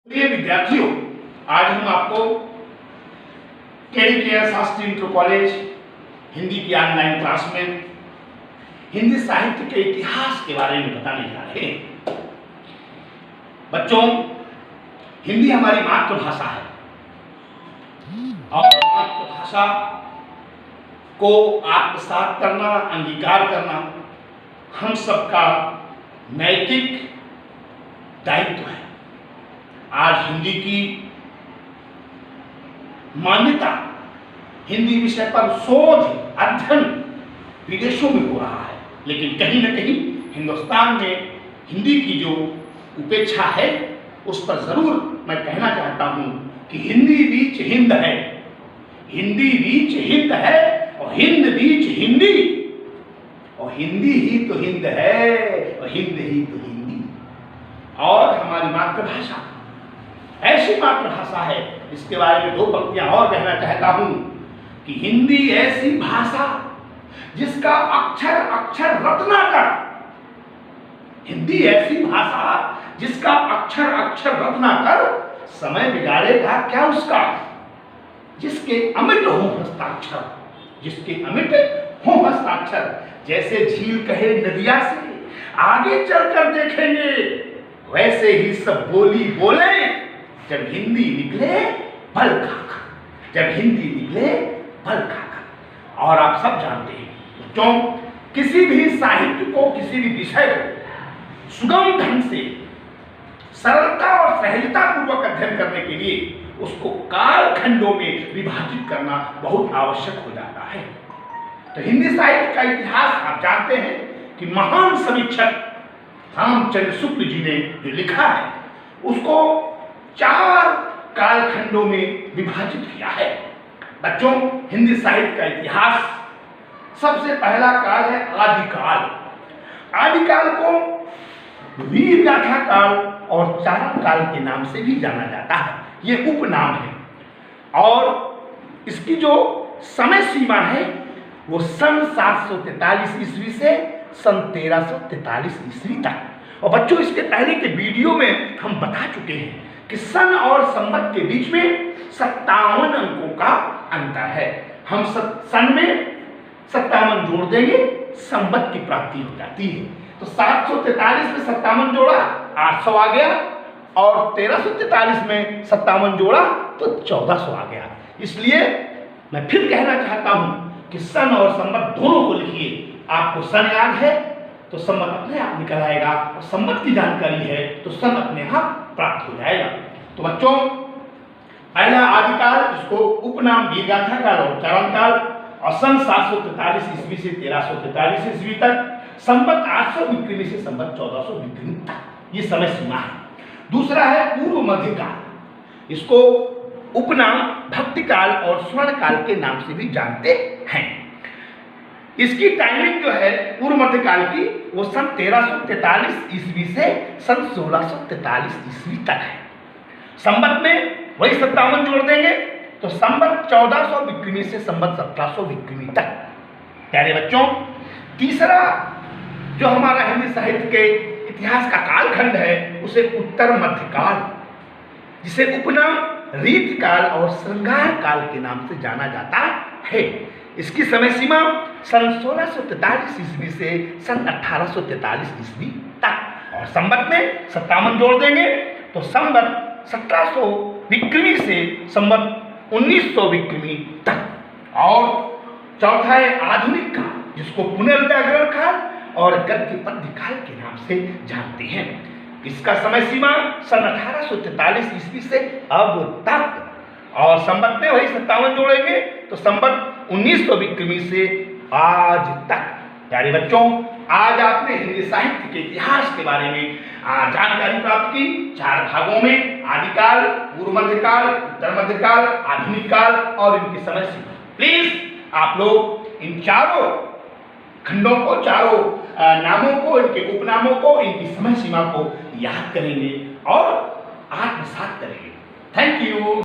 प्रिय विद्यार्थियों, आज हम आपको केडीकेयर शास्त्री इंटर कॉलेज हिंदी की ऑनलाइन क्लास में हिंदी साहित्य के इतिहास के बारे में बताने जा रहे हैं। बच्चों, हिंदी हमारी मातृभाषा है और मातृभाषा को आत्मसात करना, अंगीकार करना हम सबका नैतिक दायित्व है। आज हिंदी की मान्यता, हिंदी विषय पर शोध अध्ययन विदेशों में हो रहा है, लेकिन कहीं न कहीं हिंदुस्तान में हिंदी की जो उपेक्षा है उस पर जरूर मैं कहना चाहता हूं कि हिंदी बीच हिंद है, हिंदी बीच हिंद है और हिंद बीच हिंदी, और हिंदी ही तो हिंद है और हिंद ही तो हिंदी। और हमारी मातृभाषा ऐसी मातृभाषा है, इसके बारे में दो पंक्तियां और कहना चाहता हूं कि हिंदी ऐसी भाषा जिसका अक्षर अक्षर रत्नाकर, हिंदी ऐसी भाषा जिसका अक्षर अक्षर रत्नाकर, समय बिगाड़ेगा क्या उसका, जिसके अमिट हो हस्ताक्षर, जिसके अमिट हो हस्ताक्षर। जैसे झील कहे नदिया से आगे चलकर देखेंगे, वैसे ही सब बोली बोले जब हिंदी निकले बल खाकर, जब हिंदी निकले बल खाकर। और आप सब जानते हैं बच्चों, किसी भी साहित्य को, किसी भी विषय को सुगम ढंग से सरलता और सहजता पूर्वक अध्ययन करने के लिए उसको कालखंडों में विभाजित करना बहुत आवश्यक हो जाता है। तो हिंदी साहित्य का इतिहास आप जानते हैं कि महान समीक्षक रामचंद्र शुक्ल जी ने जो लिखा है उसको 4 कालखंडों में विभाजित किया है। बच्चों, हिंदी साहित्य का इतिहास सबसे पहला काल है आदिकाल। आदिकाल को वीर गाथा काल और चारण काल के नाम से भी जाना जाता है, ये उपनाम है। और इसकी जो समय सीमा है वो सन 743 ईस्वी से सन 1343 ईस्वी तक। और बच्चों, इसके पहले के वीडियो में हम बता चुके हैं कि सन और संवत के बीच में 57 अंकों का अंतर है। हम सन में 57 जोड़ देंगे, संवत की प्राप्ति हो जाती है। तो 743 में 57 जोड़ा 800 आ गया, और 1343 में 57 जोड़ा तो 1400 आ गया। इसलिए मैं फिर कहना चाहता हूं कि सन और संवत दोनों को लिखिए। आपको सन याद है तो संवत अपने आप निकल आएगा, और संवत की जानकारी है तो सन अपने आप प्राप्त हो जाएगा। तो बच्चों, पहला आदिकाल, जिसको उपनाम वीरगाथा काल और चारण काल, और सन 743 ईस्वी से 1343 ईस्वी तक, संवत 800 विक्रमी से संवत 1400 विक्रमी तक, ये समय सीमा है। दूसरा है पूर्व मध्यकाल, इसको उपनाम भक्ति काल और स्वर्ण काल के नाम से भी जानते हैं। इसकी टाइमिंग जो है पूर्व मध्यकाल की, वो सन 1343 ईस्वी से सन 1643 ईस्वी तक है। संवत में वही 57 जोड़ देंगे तो संवत 1400 विक्रमी से संवत 1700 विक्रमी तक। प्यारे बच्चों, तीसरा जो हमारा हिंदी साहित्य के इतिहास का कालखंड है उसे उत्तर मध्यकाल, जिसे उपनाम रीतिकाल और श्रृंगार काल के नाम से जाना जाता है। इसकी समय सीमा सन 1643 ईस्वी से सन 1843 ईस्वी तक। और संवत में 57 जोड़ देंगे तो संवत 1700 विक्रमी से संवत 1900 विक्रमी तक। और चौथा है आधुनिक काल, जिसको पुनर्जागरण काल और गद्य पद्य काल के नाम से जानते हैं। इसका समय सीमा सन 1843 ईस्वी से अब तक। और संवत में वही 57 जोड़ेंगे तो संवत 1900 विक्रमी से आज तक। प्यारे बच्चों, आज आपने हिंदी साहित्य के इतिहास के बारे में जानकारी प्राप्त की 4 भागों में: आदिकाल, पूर्व मध्यकाल, उत्तर मध्यकाल, आधुनिक काल और इनकी समय सीमा। प्लीज आप लोग इन चारों खंडों को, चारों नामों को, इनके उपनामों को, इनकी समय सीमा को याद करेंगे और आत्मसात करेंगे। Thank you.